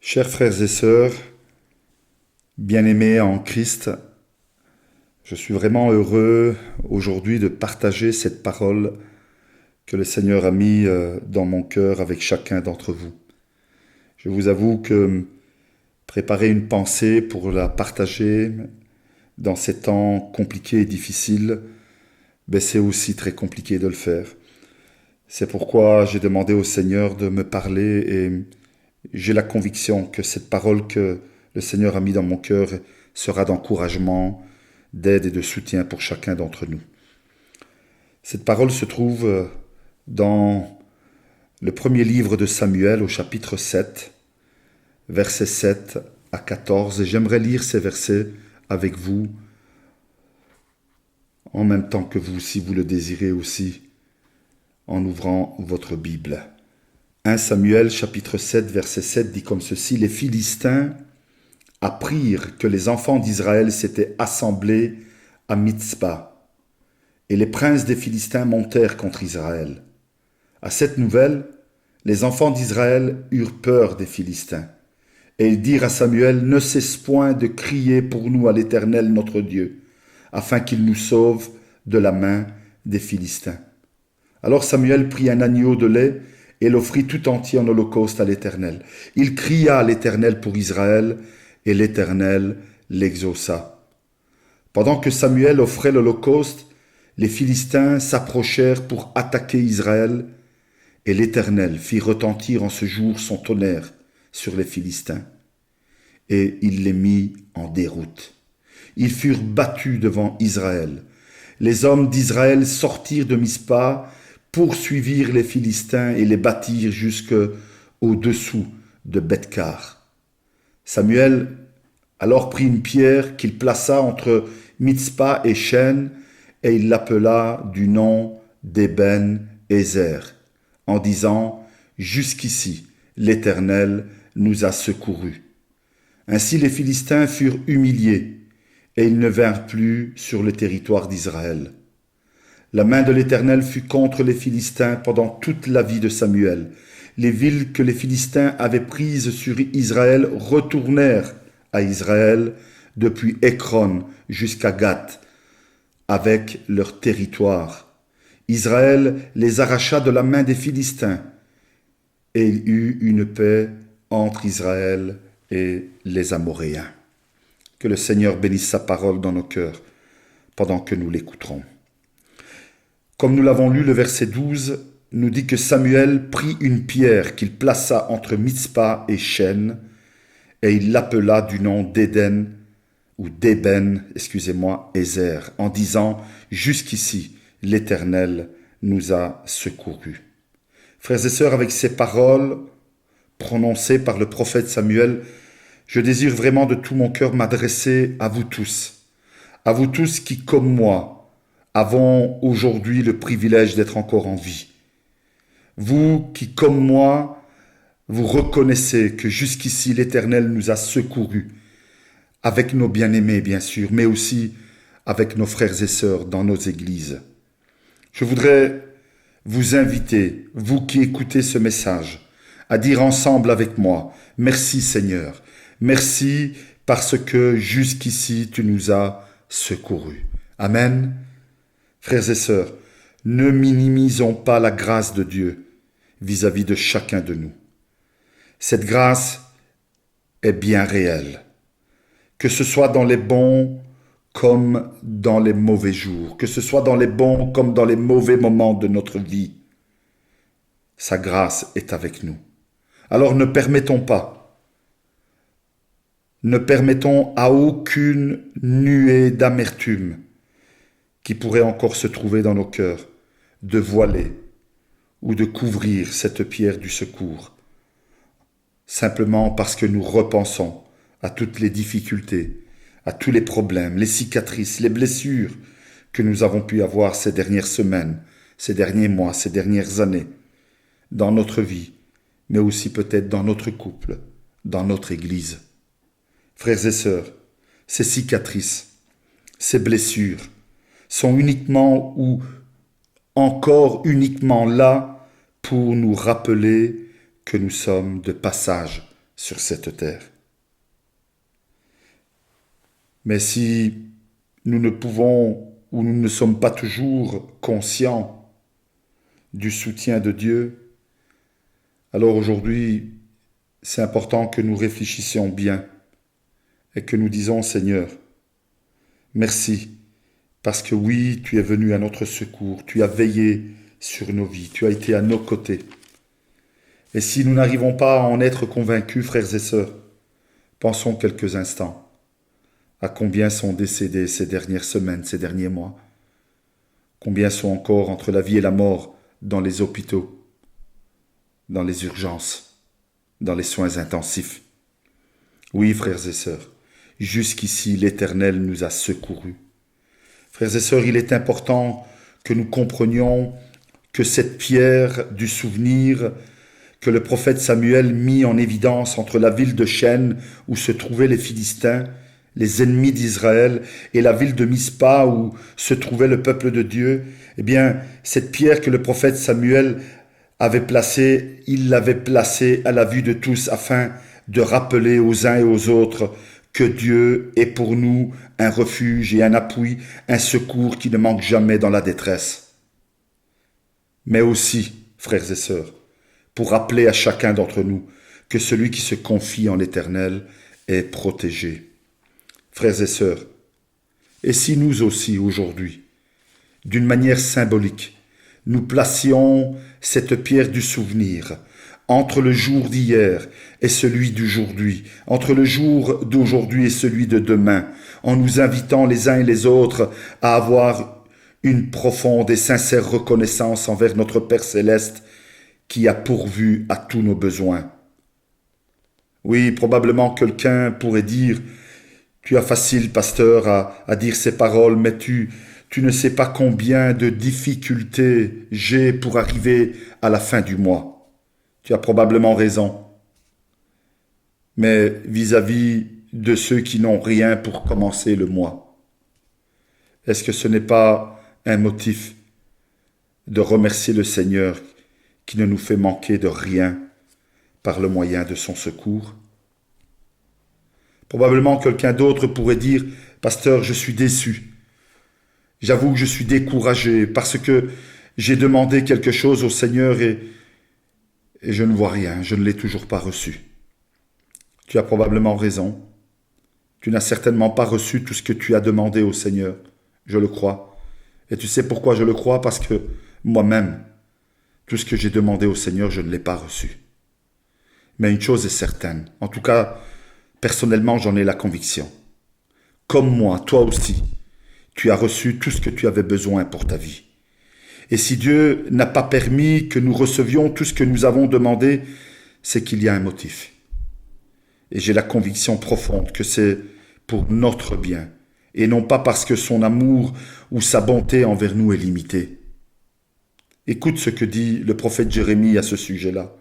Chers frères et sœurs, bien-aimés en Christ, je suis vraiment heureux aujourd'hui de partager cette parole que le Seigneur a mis dans mon cœur avec chacun d'entre vous. Je vous avoue que préparer une pensée pour la partager dans ces temps compliqués et difficiles, c'est aussi très compliqué de le faire. C'est pourquoi j'ai demandé au Seigneur de me parler et j'ai la conviction que cette parole que le Seigneur a mis dans mon cœur sera d'encouragement, d'aide et de soutien pour chacun d'entre nous. Cette parole se trouve dans le premier livre de Samuel au chapitre 7, versets 7 à 14, et j'aimerais lire ces versets avec vous en même temps que vous, si vous le désirez aussi, en ouvrant votre Bible. 1 Samuel chapitre 7 verset 7 dit comme ceci: Les Philistins apprirent que les enfants d'Israël s'étaient assemblés à Mitzpa, et les princes des Philistins montèrent contre Israël. À cette nouvelle, les enfants d'Israël eurent peur des Philistins, et ils dirent à Samuel: Ne cesse point de crier pour nous à l'Éternel notre Dieu, afin qu'il nous sauve de la main des Philistins. Alors Samuel prit un agneau de lait et l'offrit tout entier en holocauste à l'Éternel. Il cria à l'Éternel pour Israël, et l'Éternel l'exauça. Pendant que Samuel offrait l'holocauste, les Philistins s'approchèrent pour attaquer Israël, et l'Éternel fit retentir en ce jour son tonnerre sur les Philistins, et il les mit en déroute. Ils furent battus devant Israël. Les hommes d'Israël sortirent de Mispa, poursuivirent les Philistins et les battirent jusque au-dessous de Bethkar. Samuel alors prit une pierre qu'il plaça entre Mitzpa et Shen, et il l'appela du nom d'Eben-Ézer, en disant: Jusqu'ici, l'Éternel nous a secourus. Ainsi les Philistins furent humiliés, et ils ne vinrent plus sur le territoire d'Israël. La main de l'Éternel fut contre les Philistins pendant toute la vie de Samuel. Les villes que les Philistins avaient prises sur Israël retournèrent à Israël depuis Écron jusqu'à Gath, avec leur territoire. Israël les arracha de la main des Philistins, et il eut une paix entre Israël et les Amoréens. Que le Seigneur bénisse sa parole dans nos cœurs pendant que nous l'écouterons. Comme nous l'avons lu, le verset 12 nous dit que Samuel prit une pierre qu'il plaça entre Mitzpa et Shen, et il l'appela du nom d'Éden, ou Ézer, en disant: Jusqu'ici, l'Éternel nous a secourus. Frères et sœurs, avec ces paroles prononcées par le prophète Samuel, je désire vraiment de tout mon cœur m'adresser à vous tous qui, comme moi, avons aujourd'hui le privilège d'être encore en vie. Vous qui, comme moi, vous reconnaissez que jusqu'ici l'Éternel nous a secourus, avec nos bien-aimés bien sûr, mais aussi avec nos frères et sœurs dans nos églises. Je voudrais vous inviter, vous qui écoutez ce message, à dire ensemble avec moi: Merci Seigneur, merci parce que jusqu'ici tu nous as secourus. Amen. Frères et sœurs, ne minimisons pas la grâce de Dieu vis-à-vis de chacun de nous. Cette grâce est bien réelle, que ce soit dans les bons comme dans les mauvais jours, que ce soit dans les bons comme dans les mauvais moments de notre vie. Sa grâce est avec nous. Alors ne permettons à aucune nuée d'amertume qui pourrait encore se trouver dans nos cœurs de voiler ou de couvrir cette pierre du secours, simplement parce que nous repensons à toutes les difficultés, à tous les problèmes, les cicatrices, les blessures que nous avons pu avoir ces dernières semaines, ces derniers mois, ces dernières années, dans notre vie, mais aussi peut-être dans notre couple, dans notre Église. Frères et sœurs, ces cicatrices, ces blessures sont uniquement ou encore uniquement là pour nous rappeler que nous sommes de passage sur cette terre. Mais si nous ne pouvons ou nous ne sommes pas toujours conscients du soutien de Dieu, alors aujourd'hui, c'est important que nous réfléchissions bien et que nous disons, Seigneur, merci, parce que oui, tu es venu à notre secours, tu as veillé sur nos vies, tu as été à nos côtés. Et si nous n'arrivons pas à en être convaincus, frères et sœurs, pensons quelques instants à combien sont décédés ces dernières semaines, ces derniers mois, combien sont encore entre la vie et la mort dans les hôpitaux, dans les urgences, dans les soins intensifs. Oui, frères et sœurs, jusqu'ici l'Éternel nous a secourus. Frères et sœurs, il est important que nous comprenions que cette pierre du souvenir que le prophète Samuel mit en évidence entre la ville de Chêne où se trouvaient les Philistins, les ennemis d'Israël, et la ville de Mispa où se trouvait le peuple de Dieu, eh bien, cette pierre que le prophète Samuel avait placée, il l'avait placée à la vue de tous afin de rappeler aux uns et aux autres que Dieu est pour nous un refuge et un appui, un secours qui ne manque jamais dans la détresse. Mais aussi, frères et sœurs, pour rappeler à chacun d'entre nous que celui qui se confie en l'Éternel est protégé. Frères et sœurs, et si nous aussi aujourd'hui, d'une manière symbolique, nous placions cette pierre du souvenir entre le jour d'hier et celui d'aujourd'hui, entre le jour d'aujourd'hui et celui de demain, en nous invitant les uns et les autres à avoir une profonde et sincère reconnaissance envers notre Père céleste qui a pourvu à tous nos besoins. Oui, probablement quelqu'un pourrait dire: tu as facile, pasteur, à dire ces paroles, mais tu ne sais pas combien de difficultés j'ai pour arriver à la fin du mois. Tu as probablement raison. Mais vis-à-vis de ceux qui n'ont rien pour commencer le mois, est-ce que ce n'est pas un motif de remercier le Seigneur qui ne nous fait manquer de rien par le moyen de son secours? Probablement quelqu'un d'autre pourrait dire: pasteur, je suis déçu. J'avoue que je suis découragé parce que j'ai demandé quelque chose au Seigneur et je ne vois rien, je ne l'ai toujours pas reçu. Tu as probablement raison. Tu n'as certainement pas reçu tout ce que tu as demandé au Seigneur. Je le crois. Et tu sais pourquoi je le crois? Parce que moi-même, tout ce que j'ai demandé au Seigneur, je ne l'ai pas reçu. Mais une chose est certaine, en tout cas, personnellement, j'en ai la conviction. Comme moi, toi aussi, tu as reçu tout ce que tu avais besoin pour ta vie. Et si Dieu n'a pas permis que nous recevions tout ce que nous avons demandé, c'est qu'il y a un motif. Et j'ai la conviction profonde que c'est pour notre bien, et non pas parce que son amour ou sa bonté envers nous est limitée. Écoute ce que dit le prophète Jérémie à ce sujet-là.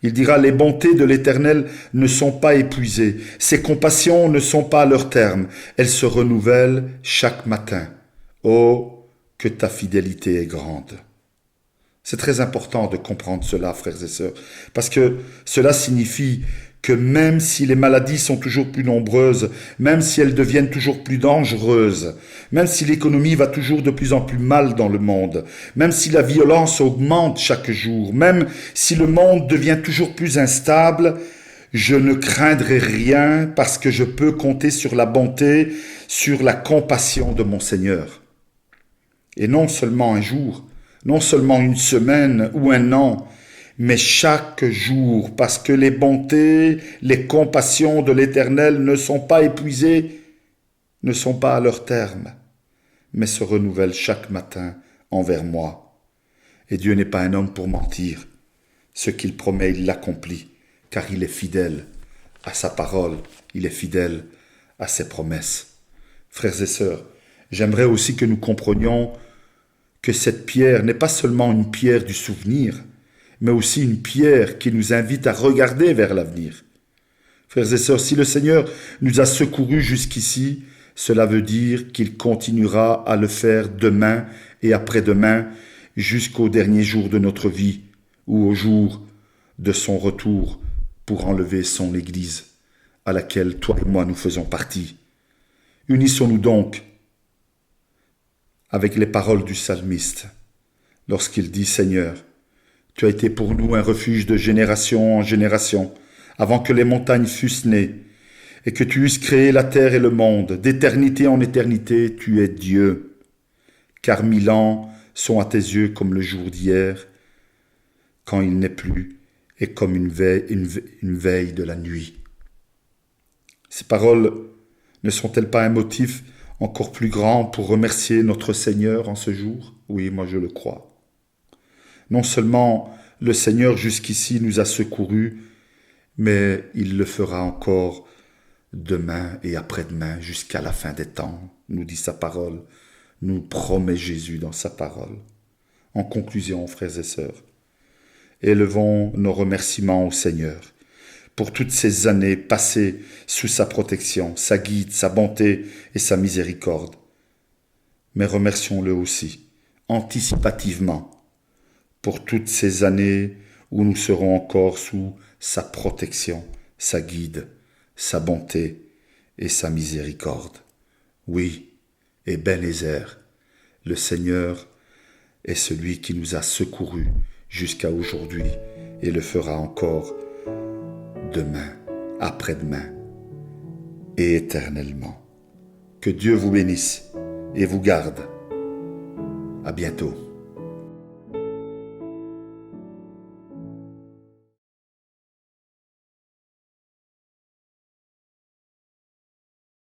Il dira: les bontés de l'Éternel ne sont pas épuisées, ses compassions ne sont pas à leur terme, elles se renouvellent chaque matin. Oh, que ta fidélité est grande. C'est très important de comprendre cela, frères et sœurs, parce que cela signifie que même si les maladies sont toujours plus nombreuses, même si elles deviennent toujours plus dangereuses, même si l'économie va toujours de plus en plus mal dans le monde, même si la violence augmente chaque jour, même si le monde devient toujours plus instable, je ne craindrai rien parce que je peux compter sur la bonté, sur la compassion de mon Seigneur. Et non seulement un jour, non seulement une semaine ou un an, mais chaque jour, parce que les bontés, les compassions de l'Éternel ne sont pas épuisées, ne sont pas à leur terme, mais se renouvellent chaque matin envers moi. Et Dieu n'est pas un homme pour mentir. Ce qu'il promet, il l'accomplit, car il est fidèle à sa parole, il est fidèle à ses promesses. Frères et sœurs, j'aimerais aussi que nous comprenions que cette pierre n'est pas seulement une pierre du souvenir, mais aussi une pierre qui nous invite à regarder vers l'avenir. Frères et sœurs, si le Seigneur nous a secourus jusqu'ici, cela veut dire qu'il continuera à le faire demain et après-demain jusqu'au dernier jour de notre vie ou au jour de son retour pour enlever son Église, à laquelle toi et moi nous faisons partie. Unissons-nous donc avec les paroles du psalmiste, lorsqu'il dit « Seigneur, tu as été pour nous un refuge de génération en génération, avant que les montagnes fussent nées, et que tu eusses créé la terre et le monde, d'éternité en éternité, tu es Dieu. Car 1000 ans sont à tes yeux comme le jour d'hier, quand il n'est plus, et comme une veille de la nuit. » Ces paroles ne sont-elles pas un motif encore plus grand pour remercier notre Seigneur en ce jour? Oui, moi je le crois. Non seulement le Seigneur jusqu'ici nous a secourus, mais il le fera encore demain et après-demain jusqu'à la fin des temps, nous dit sa parole, nous promet Jésus dans sa parole. En conclusion, frères et sœurs, élevons nos remerciements au Seigneur pour toutes ces années passées sous sa protection, sa guide, sa bonté et sa miséricorde. Mais remercions-le aussi, anticipativement, pour toutes ces années où nous serons encore sous sa protection, sa guide, sa bonté et sa miséricorde. Oui, Ebenezer, le Seigneur est celui qui nous a secourus jusqu'à aujourd'hui et le fera encore demain, après-demain et éternellement. Que Dieu vous bénisse et vous garde. À bientôt.